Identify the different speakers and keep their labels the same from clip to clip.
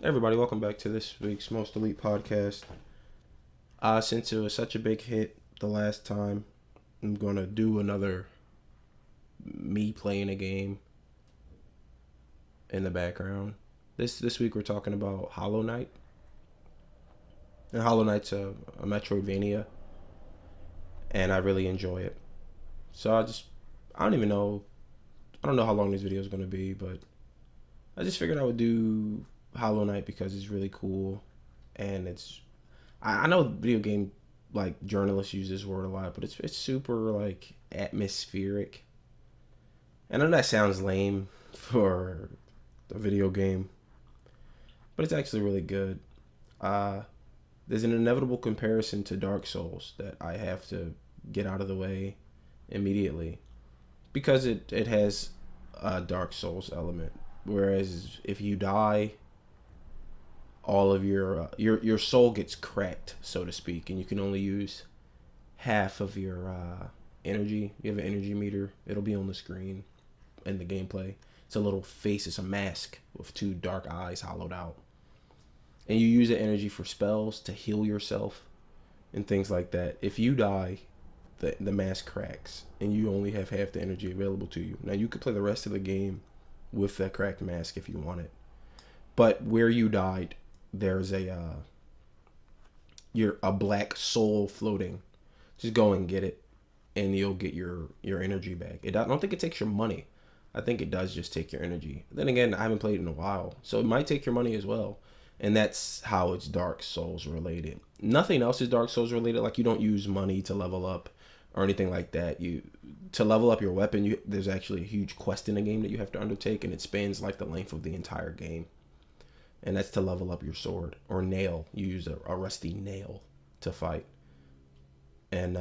Speaker 1: Everybody, welcome back to this week's Most Elite podcast. Since it was such a big hit the last time, I'm gonna do another me playing a game in the background. This week we're talking about Hollow Knight, and Hollow Knight's a metroidvania, and I really enjoy it. So I don't even know, I don't know how long this video is gonna be, but I just figured I would do Hollow Knight because it's really cool, and I know video game like journalists use this word a lot, but it's super like atmospheric. And I know that sounds lame for a video game, but it's actually really good. Uh, there's an inevitable comparison to Dark Souls that I have to get out of the way immediately because it has a Dark Souls element. Whereas if you die, all of your soul gets cracked, so to speak, and you can only use half of your energy. You have an energy meter. It'll be on the screen in the gameplay. It's a little face. It's a mask with two dark eyes hollowed out, and you use the energy for spells to heal yourself and things like that. If you die, the mask cracks, and you only have half the energy available to you. Now you could play the rest of the game with that cracked mask if you want it, but where you died, there's a black soul floating. Just go and get it, and you'll get your energy back. I don't think it takes your money. I think it does just take your energy. Then again, I haven't played in a while, so it might take your money as well. And that's how it's Dark Souls related. Nothing else is Dark Souls related. Like, you don't use money to level up or anything like that. To level up your weapon, there's actually a huge quest in the game that you have to undertake, and it spans like the length of the entire game. And that's to level up your sword or nail. You use a rusty nail to fight, and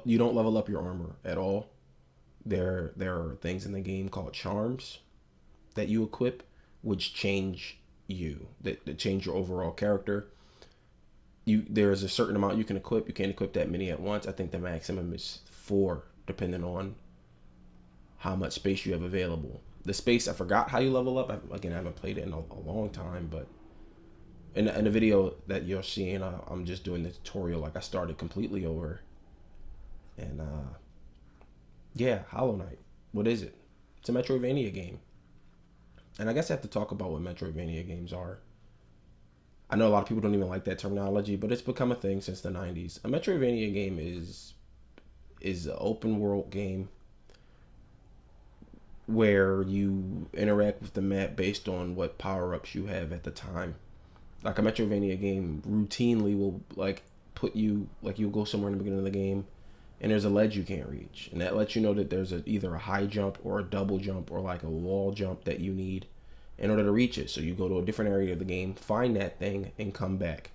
Speaker 1: you don't level up your armor at all. There are things in the game called charms that you equip, which change that change your overall character. There's a certain amount you can equip. You can't equip that many at once. I think the maximum is 4, depending on how much space you have available. The space, I forgot how you level up. I haven't played it in a long time, but in the video that you're seeing, I'm just doing the tutorial. Like, I started completely over, and yeah, Hollow Knight. What is it? It's a Metroidvania game, and I guess I have to talk about what Metroidvania games are. I know a lot of people don't even like that terminology, but it's become a thing since the 90s. A Metroidvania game is an open world game where you interact with the map based on what power-ups you have at the time. Like, a Metroidvania game routinely will like put you, like, you'll go somewhere in the beginning of the game and there's a ledge you can't reach, and that lets you know that there's either a high jump or a double jump or like a wall jump that you need in order to reach it. So you go to a different area of the game, find that thing, and come back.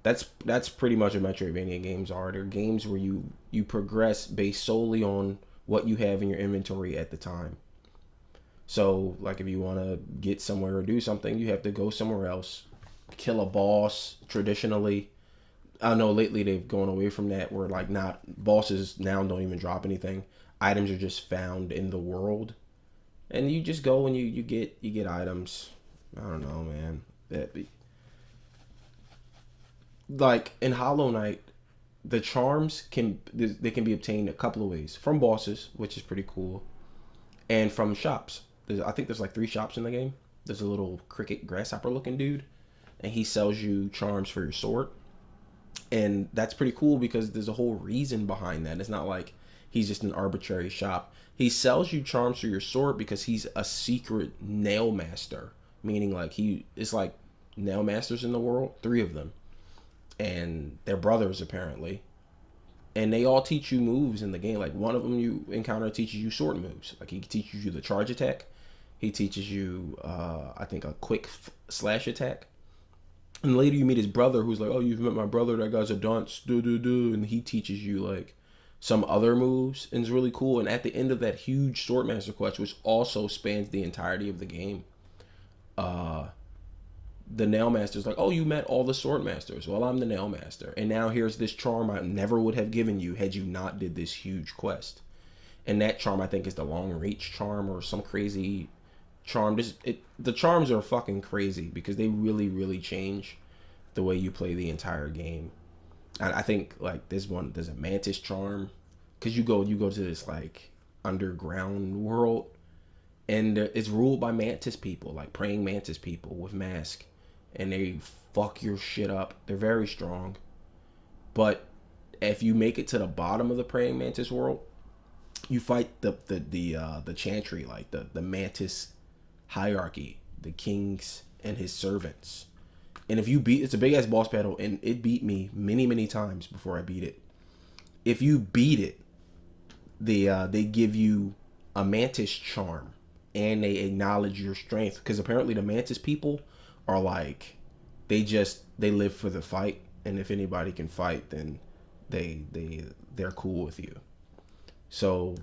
Speaker 1: That's pretty much what Metroidvania games are. They're games where you progress based solely on what you have in your inventory at the time. So, like, if you want to get somewhere or do something, you have to go somewhere else, kill a boss. Traditionally, I know lately they've gone away from that, where like not bosses now don't even drop anything. Items are just found in the world, and you just go and you get items. I don't know, man. Like in Hollow Knight, the charms they can be obtained a couple of ways: from bosses, which is pretty cool, and from shops. I think there's like 3 shops in the game. There's a little cricket grasshopper looking dude, and he sells you charms for your sword. And that's pretty cool because there's a whole reason behind that. It's not like he's just an arbitrary shop. He sells you charms for your sword because he's a secret nail master, meaning like it's like nail masters in the world, 3 of them, and they're brothers apparently. And they all teach you moves in the game. Like, one of them you encounter teaches you sword moves. Like, he teaches you the charge attack. He teaches you, I think, a quick slash attack. And later you meet his brother, who's like, "Oh, you've met my brother. That guy's a dunce. And he teaches you like some other moves, and it's really cool. And at the end of that huge Swordmaster quest, which also spans the entirety of the game, the nail master's like, "Oh, you met all the sword masters. Well, I'm the nail master, and now here's this charm I never would have given you had you not did this huge quest." And that charm, I think, is the long reach charm or some crazy charm. The charms are fucking crazy because they really, really change the way you play the entire game. I think like there's a mantis charm, because you go to this like underground world, and it's ruled by mantis people, like praying mantis people with masks, and they fuck your shit up. They're very strong, but if you make it to the bottom of the praying mantis world, you fight the chantry, like the mantis hierarchy, the kings and his servants. And if you beat, it's a big ass boss battle, and it beat me many times before I beat it. If you beat it, they give you a mantis charm, and they acknowledge your strength, because apparently the mantis people are like, they live for the fight, and if anybody can fight, then they're cool with you. So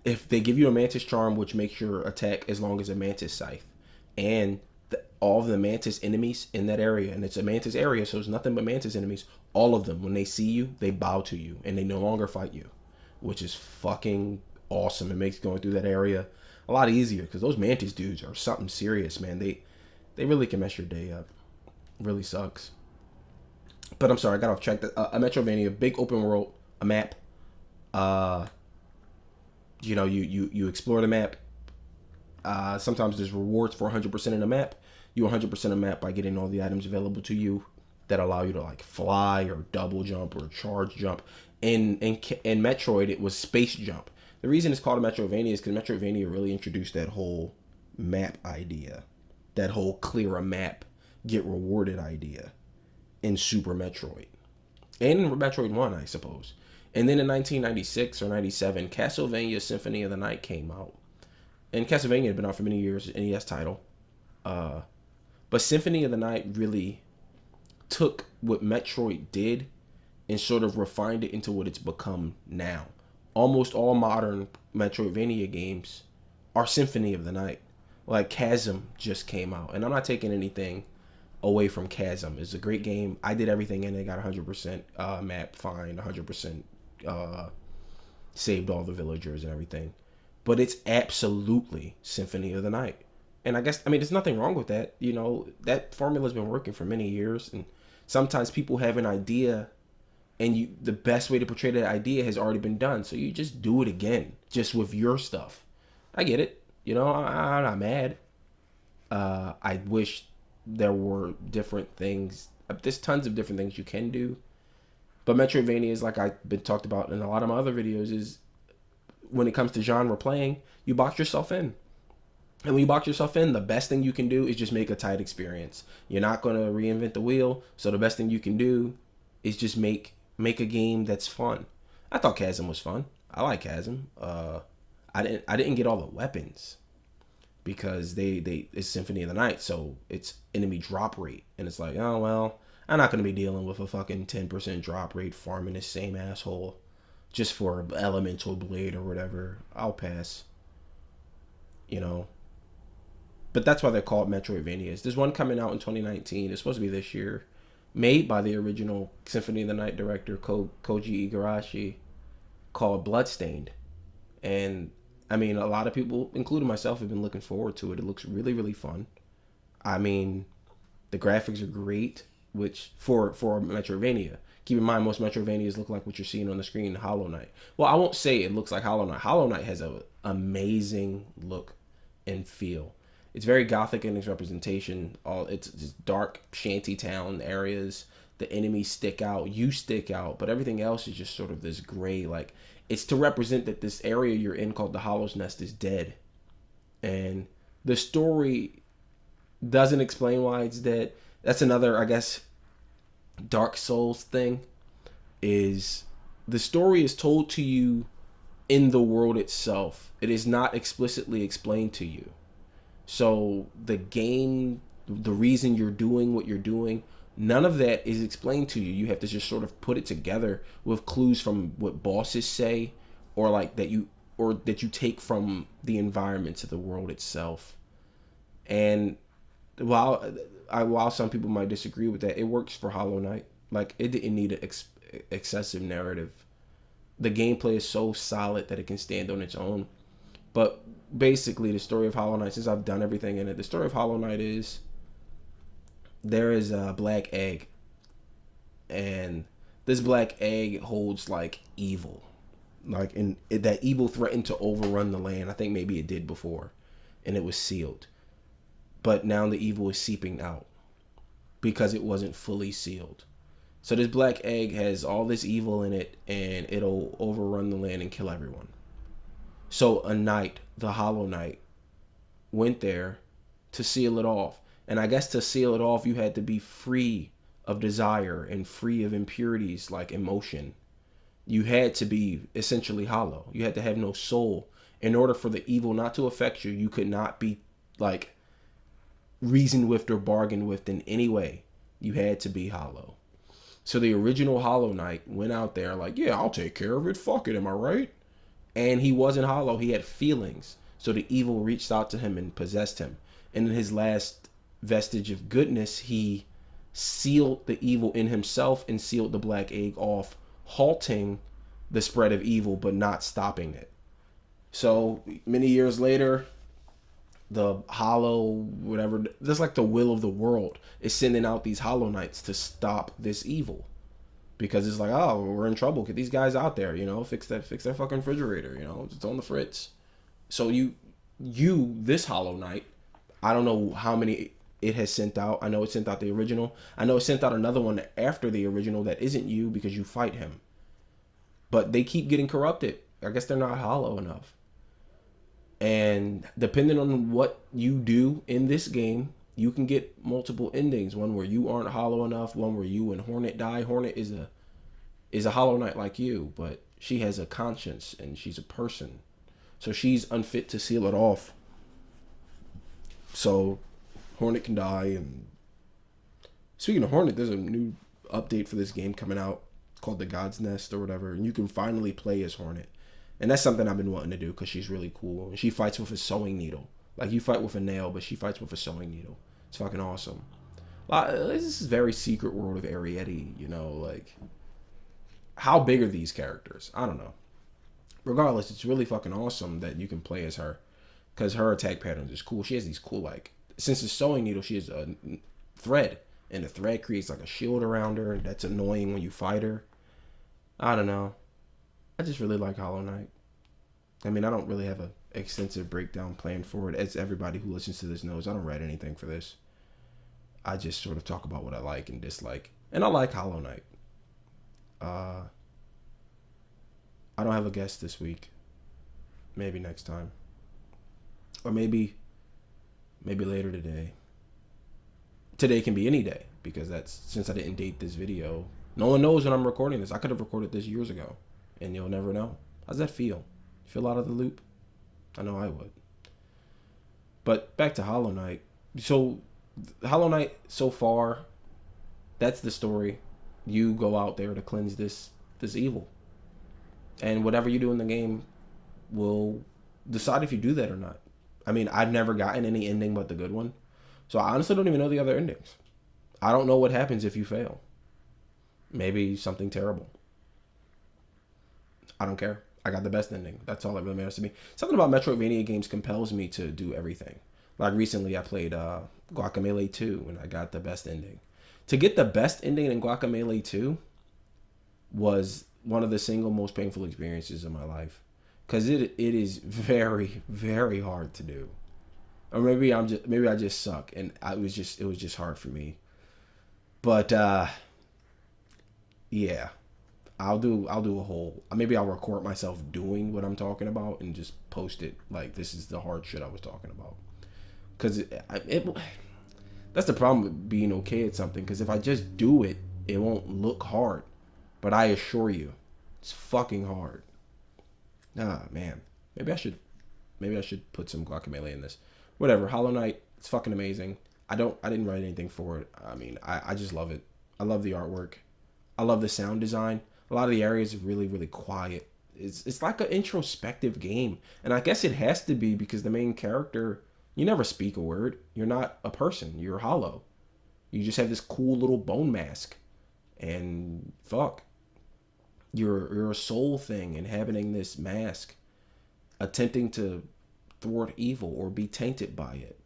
Speaker 1: if they give you a mantis charm, which makes your attack as long as a mantis scythe, and all of the mantis enemies in that area, and it's a mantis area, so it's nothing but mantis enemies, all of them, when they see you, they bow to you, and they no longer fight you, which is fucking awesome. It makes going through that area a lot easier, because those mantis dudes are something serious, man. They really can mess your day up. It really sucks. But I'm sorry, I got off track. A Metroidvania, big open world, a map. You explore the map. Sometimes there's rewards for 100% of the map. You 100% a map by getting all the items available to you that allow you to like fly or double jump or charge jump. In Metroid, it was space jump. The reason it's called a Metroidvania is because Metroidvania really introduced that whole map idea, that whole clear a map, get rewarded idea in Super Metroid and in Metroid 1, I suppose. And then in 1996 or 97, Castlevania Symphony of the Night came out. And Castlevania had been out for many years, NES title. But Symphony of the Night really took what Metroid did and sort of refined it into what it's become now. Almost all modern Metroidvania games are Symphony of the Night. Like Chasm just came out, and I'm not taking anything away from Chasm. It's a great game. I did everything in it. Got 100% map fine, 100% saved all the villagers and everything. But it's absolutely Symphony of the Night. And I guess, I mean, there's nothing wrong with that. You know, that formula's been working for many years. And sometimes people have an idea, and the best way to portray that idea has already been done. So you just do it again, just with your stuff. I get it. You know, I'm not mad. I wish there were different things. There's tons of different things you can do. But Metroidvania is, like I've been talked about in a lot of my other videos, is when it comes to genre playing, you box yourself in. And when you box yourself in, the best thing you can do is just make a tight experience. You're not going to reinvent the wheel. So the best thing you can do is just make a game that's fun. I thought Chasm was fun. I like Chasm. I didn't get all the weapons because it's Symphony of the Night, so it's enemy drop rate, and it's like, oh well, I'm not gonna be dealing with a fucking 10% drop rate farming the same asshole just for elemental blade or whatever. I'll pass. You know. But that's why they're called Metroidvanias. There's one coming out in 2019. It's supposed to be this year, made by the original Symphony of the Night director Koji Igarashi, called Bloodstained. And I mean, a lot of people, including myself, have been looking forward to it. It looks really, really fun. I mean, the graphics are great, which for Metroidvania. Keep in mind, most Metroidvanias look like what you're seeing on the screen in Hollow Knight. Well, I won't say it looks like Hollow Knight. Hollow Knight has an amazing look and feel. It's very gothic in its representation. It's just dark shanty town areas. The enemies stick out. You stick out. But everything else is just sort of this gray, like, it's to represent that this area you're in called the Hollow's Nest is dead. And the story doesn't explain why it's dead. That's another, I guess, Dark Souls thing, is the story is told to you in the world itself. It is not explicitly explained to you. So the game, the reason you're doing what you're doing, none of that is explained to you. You have to just sort of put it together with clues from what bosses say, or like that you take from the environments of the world itself. And while some people might disagree with that, it works for Hollow Knight. Like, it didn't need an excessive narrative. The gameplay is so solid that it can stand on its own. But basically, the story of Hollow Knight, since I've done everything in it, the story of Hollow Knight is there is a black egg, and this black egg holds like evil, like and that evil threatened to overrun the land. I think maybe it did before, and it was sealed, but now the evil is seeping out because it wasn't fully sealed. So this black egg has all this evil in it, and it'll overrun the land and kill everyone. So a knight, the Hollow Knight, went there to seal it off. And I guess to seal it off, you had to be free of desire and free of impurities like emotion. You had to be essentially hollow. You had to have no soul. In order for the evil not to affect you, you could not be like reasoned with or bargained with in any way. You had to be hollow. So the original Hollow Knight went out there like, yeah, I'll take care of it. Fuck it, am I right? And he wasn't hollow. He had feelings. So the evil reached out to him and possessed him. And in his last vestige of goodness, he sealed the evil in himself and sealed the black egg off, halting the spread of evil but not stopping it. So many years later, the hollow, whatever, just like the will of the world is sending out these Hollow Knights to stop this evil. Because it's like, oh, we're in trouble. Get these guys out there, fix that fucking refrigerator, it's on the fritz. So this Hollow Knight, I don't know how many it has sent out. I know it sent out the original. I know it sent out another one after the original that isn't you because you fight him. But they keep getting corrupted. I guess they're not hollow enough. And depending on what you do in this game, you can get multiple endings. One where you aren't hollow enough. One where you and Hornet die. Hornet is a Hollow Knight like you, but she has a conscience and she's a person. So she's unfit to seal it off. So Hornet can die. And speaking of Hornet, there's a new update for this game coming out called the God's Nest or whatever. And you can finally play as Hornet. And that's something I've been wanting to do because she's really cool. And she fights with a sewing needle. Like you fight with a nail, but she fights with a sewing needle. It's fucking awesome. This is very secret world of Arietti, like how big are these characters? I don't know. Regardless, it's really fucking awesome that you can play as her because her attack patterns is cool. She has these cool, like, since it's sewing needle, she has a thread, and the thread creates like a shield around her. That's annoying when you fight her. I don't know. I just really like Hollow Knight. I mean, I don't really have an extensive breakdown planned for it. As everybody who listens to this knows, I don't write anything for this. I just sort of talk about what I like and dislike. And I like Hollow Knight. I don't have a guest this week. Maybe next time. Or maybe later today. Today can be any day because since I didn't date this video, no one knows when I'm recording this. I could have recorded this years ago and you'll never know. How's that feel? Feel out of the loop? I know I would. But back to Hollow Knight. So Hollow Knight so far, that's the story. You go out there to cleanse this evil. And whatever you do in the game will decide if you do that or not. I mean, I've never gotten any ending but the good one. So I honestly don't even know the other endings. I don't know what happens if you fail. Maybe something terrible. I don't care. I got the best ending. That's all that really matters to me. Something about Metroidvania games compels me to do everything. Like recently I played Guacamelee 2 and I got the best ending. To get the best ending in Guacamelee 2 was one of the single most painful experiences of my life. Because it is very, very hard to do. Or maybe I just suck and it was just hard for me. But yeah. I'll do a whole, maybe I'll record myself doing what I'm talking about and just post it like this is the hard shit I was talking about. Because that's the problem with being okay at something. Because if I just do it, it won't look hard. But I assure you, it's fucking hard. Ah, man. Maybe I should put some Guacamelee in this. Whatever. Hollow Knight, it's fucking amazing. I didn't write anything for it. I mean, I just love it. I love the artwork. I love the sound design. A lot of the areas are really, really quiet. It's like an introspective game. And I guess it has to be because the main character, you never speak a word. You're not a person. You're hollow. You just have this cool little bone mask. And fuck. You're a soul thing inhabiting this mask. Attempting to thwart evil or be tainted by it.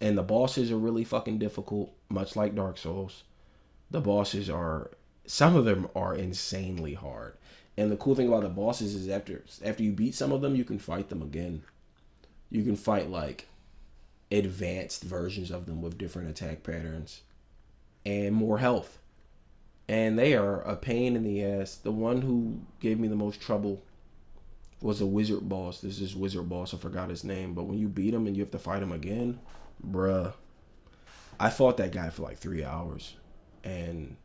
Speaker 1: And the bosses are really fucking difficult, much like Dark Souls. The bosses are, some of them are insanely hard. And the cool thing about the bosses is after you beat some of them, you can fight them again. You can fight like advanced versions of them with different attack patterns and more health. And they are a pain in the ass. The one who gave me the most trouble was a wizard boss. There's this wizard boss, I forgot his name, but when you beat him and you have to fight him again, bruh. I fought that guy for like 3 hours. And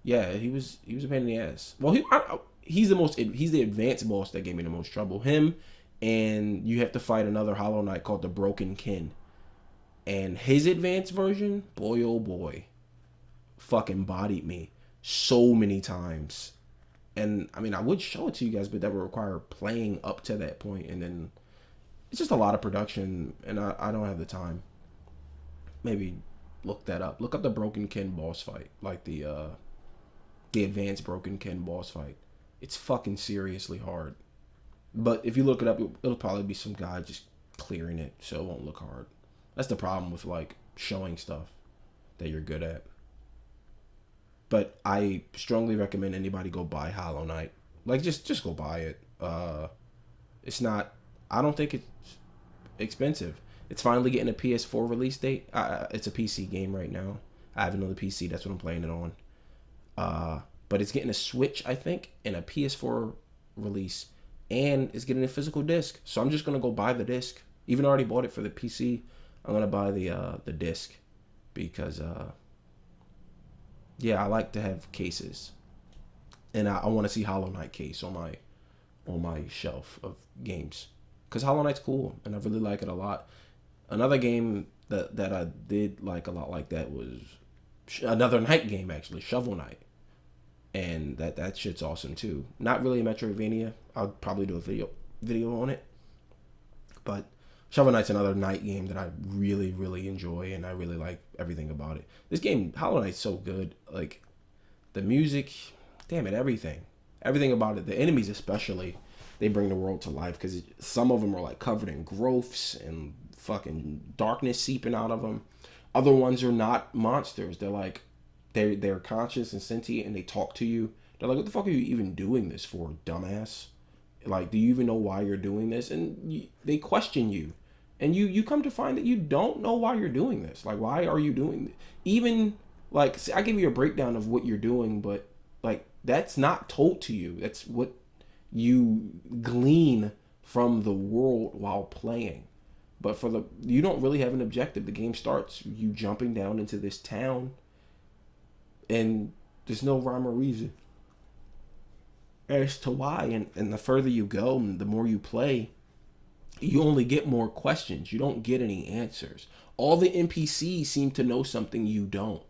Speaker 1: yeah, he was a pain in the ass. Well, he's the advanced boss that gave me the most trouble. Him, and you have to fight another Hollow Knight called the Broken Kin. And his advanced version, boy oh boy, fucking bodied me so many times. And I mean, I would show it to you guys, but that would require playing up to that point, and then it's just a lot of production, and I don't have the time. Maybe look that up. Look up the Broken Kin boss fight, like the advanced Broken Kin boss fight. It's fucking seriously hard. But if you look it up, it'll probably be some guy just clearing it, so it won't look hard. That's the problem with like showing stuff that you're good at. But I strongly recommend anybody go buy Hollow Knight. Like just go buy it. It's not. I don't think it's expensive. It's finally getting a PS4 release date. It's a PC game right now. I have another PC. That's what I'm playing it on. But it's getting a Switch, I think, and a PS4 release, and it's getting a physical disc. So I'm just gonna go buy the disc. Even already bought it for the PC. I'm gonna buy the disc because yeah, I like to have cases, and I want to see Hollow Knight case on my shelf of games, because Hollow Knight's cool and I really like it a lot. Another game that I did like a lot like that was another Knight game, actually, Shovel Knight, and that shit's awesome too. Not really a Metroidvania. I'll probably do a video on it, but Shovel Knight's another Knight game that I really, really enjoy, and I really like everything about it. This game, Hollow Knight's so good. Like, the music, damn it, everything. Everything about it. The enemies especially, they bring the world to life, because some of them are, like, covered in growths and fucking darkness seeping out of them. Other ones are not monsters. They're, like, they're conscious and sentient, and they talk to you. They're like, what the fuck are you even doing this for, dumbass? Like, do you even know why you're doing this? And they question you. And you come to find that you don't know why you're doing this. Like, why are you doing this? Even, like, see, I give you a breakdown of what you're doing, but, like, that's not told to you. That's what you glean from the world while playing. But you don't really have an objective. The game starts you jumping down into this town, and there's no rhyme or reason as to why. And the further you go, and the more you play, you only get more questions. You don't get any answers. All the NPCs seem to know something you don't.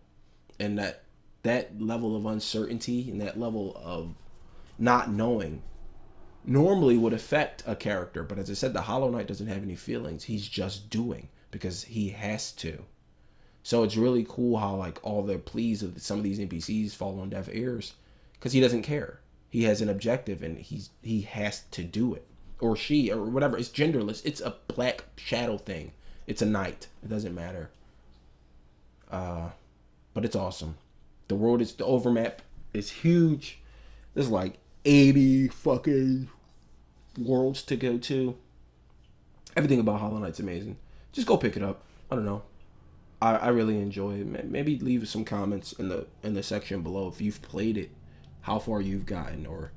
Speaker 1: And that level of uncertainty and that level of not knowing normally would affect a character. But as I said, the Hollow Knight doesn't have any feelings. He's just doing because he has to. So it's really cool how, like, all the pleas of some of these NPCs fall on deaf ears because he doesn't care. He has an objective and he has to do it. Or she, or whatever. It's genderless. It's a black shadow thing. It's a knight. It doesn't matter. But it's awesome. The overmap is huge. There's like 80 fucking worlds to go to. Everything about Hollow Knight's amazing. Just go pick it up. I don't know. I really enjoy it. Maybe leave some comments in the section below if you've played it, how far you've gotten, or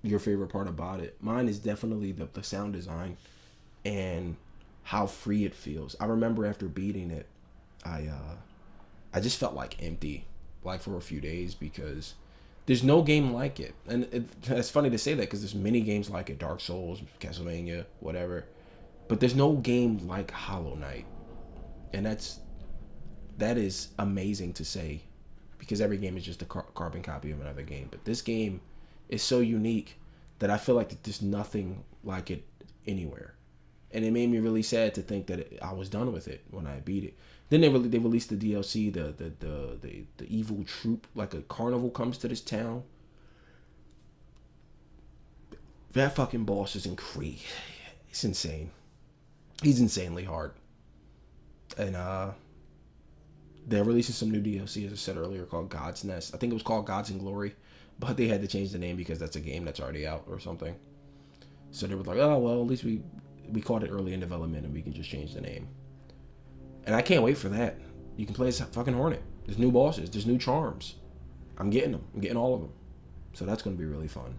Speaker 1: your favorite part about it. Mine is definitely the sound design and how free it feels. I remember after beating it, I just felt like empty, like for a few days, because there's no game like it. And it's funny to say that because there's many games like it, Dark Souls, Castlevania, whatever, but there's no game like Hollow Knight. And that is amazing to say, because every game is just a carbon copy of another game. But this game is so unique that I feel like there's nothing like it anywhere. And it made me really sad to think that I was done with it when I beat it. Then they released the DLC, the evil troop, like a carnival comes to this town. That fucking boss is incredible. It's insane. He's insanely hard. And they're releasing some new DLC, as I said earlier, called God's Nest. I think it was called Gods and Glory, but they had to change the name because that's a game that's already out or something. So they were like, oh well, at least we caught it early in development and we can just change the name. And I can't wait for that. You can play as fucking Hornet. There's new bosses. There's new charms. I'm getting them. I'm getting all of them. So that's going to be really fun.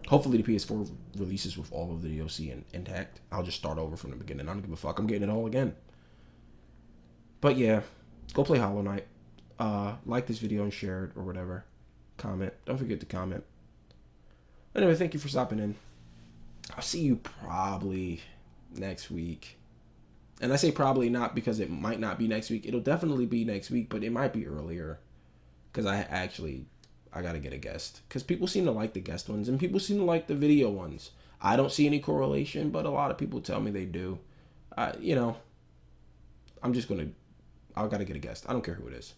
Speaker 1: Hopefully the PS4 releases with all of the DLC intact. I'll just start over from the beginning. I don't give a fuck. I'm getting it all again. But yeah, go play Hollow Knight. Like this video and share it or whatever. Comment. Don't forget to comment. Anyway, thank you for stopping in. I'll see you probably next week. And I say probably not because it might not be next week. It'll definitely be next week, but it might be earlier. Because I got to get a guest. Because people seem to like the guest ones, and people seem to like the video ones. I don't see any correlation, but a lot of people tell me they do. You know, I'm just going to, I got to get a guest. I don't care who it is.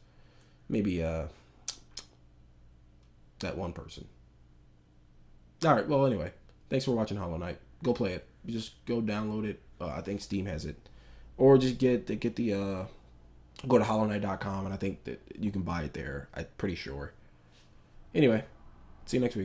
Speaker 1: Maybe that one person. All right, well, anyway. Thanks for watching Hollow Knight. Go play it. You just go download it. I think Steam has it. Or just get the go to hollowknight.com, and I think that you can buy it there. I'm pretty sure. Anyway, see you next week.